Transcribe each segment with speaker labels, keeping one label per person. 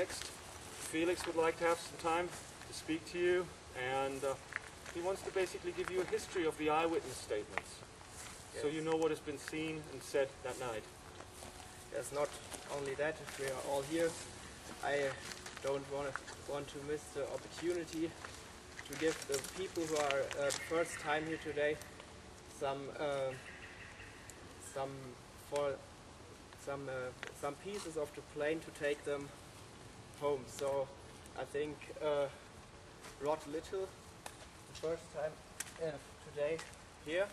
Speaker 1: Next, Felix would like to have some time to speak to you, and he wants to basically give you a history of the eyewitness statements, so you know what has been seen and said that night.
Speaker 2: Yes, not only that, if we are all here, I don't want to miss the opportunity to give the people who are first time here today some pieces of the plane to take them home. So I think Rod Little, the first time today here,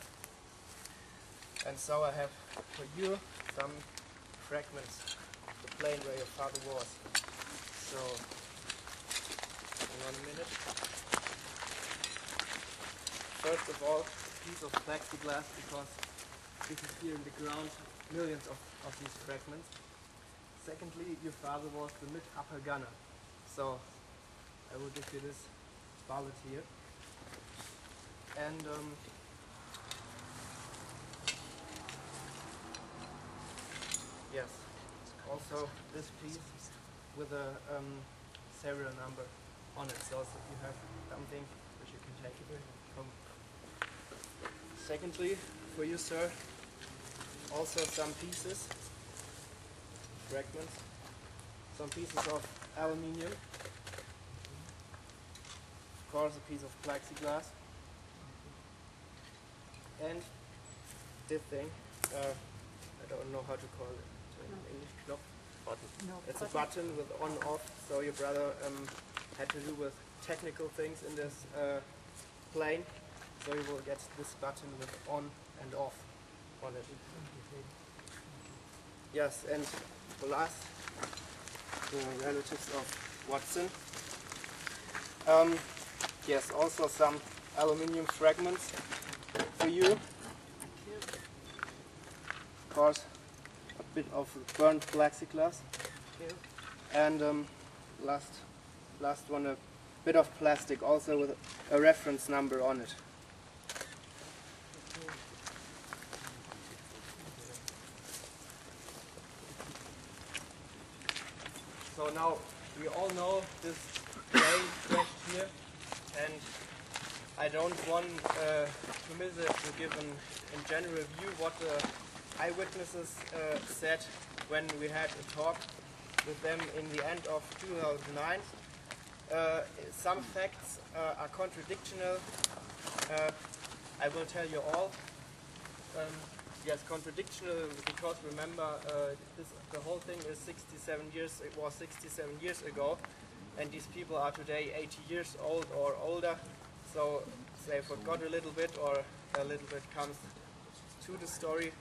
Speaker 2: and so I have for you some fragments of the plane where your father was. So, hang on a minute. First of all, a piece of plexiglass, because this is here in the ground, millions of these fragments. Secondly, your father was the mid-upper gunner. So, I will give you this bullet here. And yes, also this piece with a serial number on it, so you have something which you can take home. Secondly, for you, sir, also some pieces, fragments, some pieces of aluminium, of course a piece of plexiglass, and this thing, I don't know how to call it in English, Knopf. Button. No, it's a button with on-off, so your brother had to do with technical things in this plane, so you will get this button with on and off on it. Yes, and the last, the relatives of Watson. Yes, also some aluminium fragments for you. Of course, a bit of burnt plexiglass, and last one, a bit of plastic, also with a reference number on it. So now we all know this plane crashed here, and I don't want to miss it to give in general view what the eyewitnesses said when we had a talk with them in the end of 2009. Some facts are contradictional. I will tell you all. Yes, contradictional, because remember the whole thing is 67 years. It was 67 years ago, and these people are today 80 years old or older. So they forgot a little bit, or a little bit comes to the story.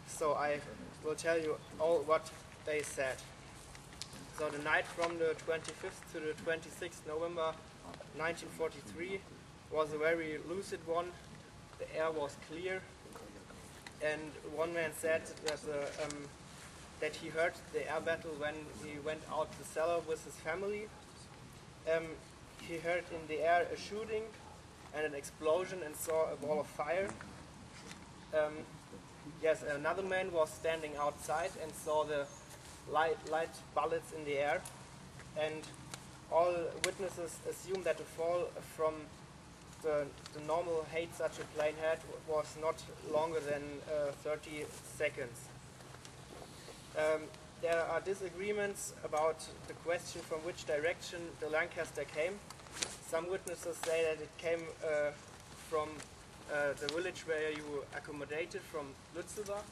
Speaker 2: So I will tell you all what they said. So the night from the 25th to the 26th November 1943 was a very lucid one. The air was clear, and one man said that he heard the air battle when he went out the cellar with his family. He heard in the air a shooting and an explosion and saw a ball of fire. Yes, another man was standing outside and saw the light bullets in the air, and all witnesses assume that the fall from the normal height such a plane had was not longer than 30 seconds. There are disagreements about the question from which direction the Lancaster came. Some witnesses say that it came from the village where you accommodated, from Lützelbach.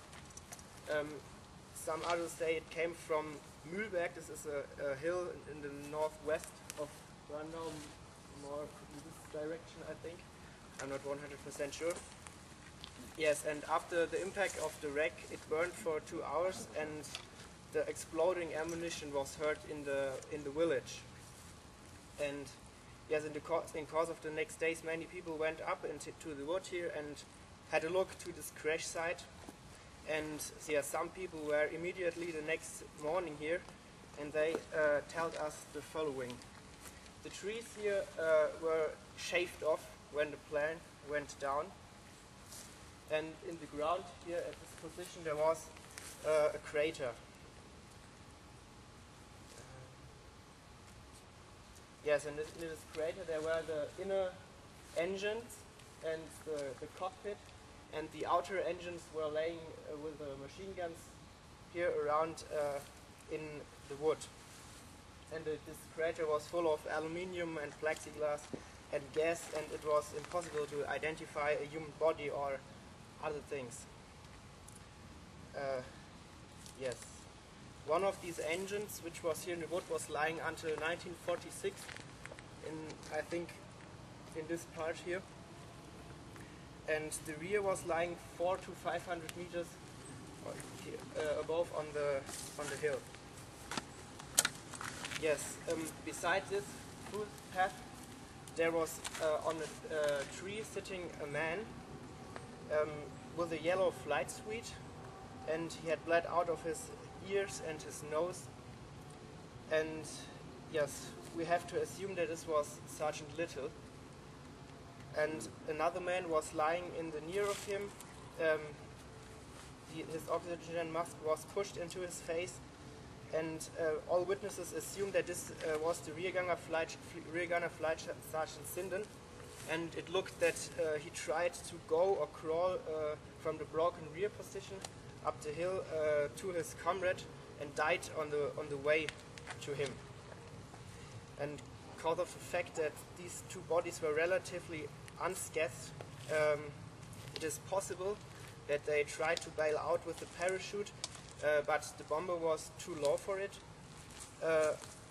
Speaker 2: Some others say it came from Mühlberg. This is a hill in the northwest of Brandau, more in this direction, I think. I'm not 100% sure. Yes, and after the impact of the wreck, it burned for 2 hours, and the exploding ammunition was heard in the village. And yes, in course of the next days, many people went up into the wood here and had a look to this crash site. And yeah, some people were immediately the next morning here, and they told us the following. The trees here were shaved off when the plane went down, and in the ground here at this position there was a crater. Yes, and in this crater there were the inner engines and the cockpit, and the outer engines were laying with the machine guns here around in the wood. And this crater was full of aluminium and plexiglass and gas, and it was impossible to identify a human body or other things. Yes. One of these engines, which was here in the wood, was lying until 1946 in, I think, in this part here. And the rear was lying 400 to 500 meters above on the hill. Yes, beside this footpath there was on a tree sitting a man with a yellow flight suit, and he had bled out of his ears and his nose. And yes, we have to assume that this was Sergeant Little. And another man was lying in the near of him. His oxygen mask was pushed into his face, and all witnesses assumed that this was the rear-gunner flight Sergeant Sinden, and it looked that he tried to go or crawl from the broken rear position up the hill to his comrade and died on the way to him. And because of the fact that these two bodies were relatively unscathed, it is possible that they tried to bail out with the parachute, but the bomber was too low for it,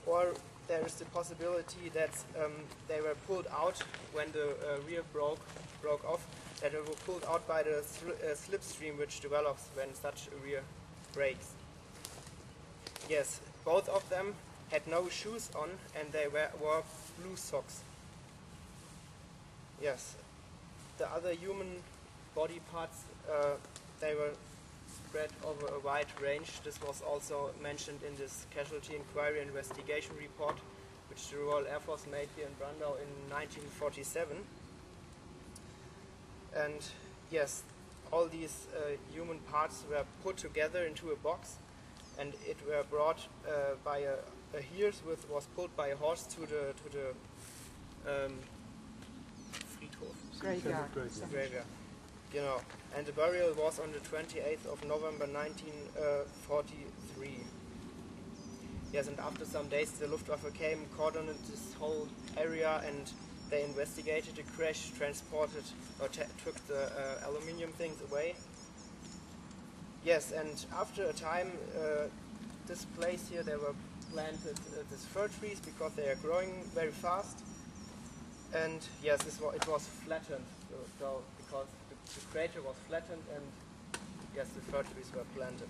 Speaker 2: or there is the possibility that they were pulled out when the rear broke off, that they were pulled out by the slipstream which develops when such a rear breaks. Yes, both of them had no shoes on, and they wore blue socks. Yes, the other human body parts, they were spread over a wide range. This was also mentioned in this casualty inquiry investigation report, which the Royal Air Force made here in Brandau in 1947. And yes, all these human parts were put together into a box, and it were brought by a hearse, was pulled by a horse to the
Speaker 3: Graveyard.
Speaker 2: graveyard. You know, and the burial was on the 28th of November 1943. Yes, and after some days the Luftwaffe came, cordoned this whole area, and they investigated the crash, transported or took the aluminium things away. Yes, and after a time, this place here, they were planted these fir trees because they are growing very fast. And yes, it was flattened, so because the crater was flattened, and yes, the fir trees were planted.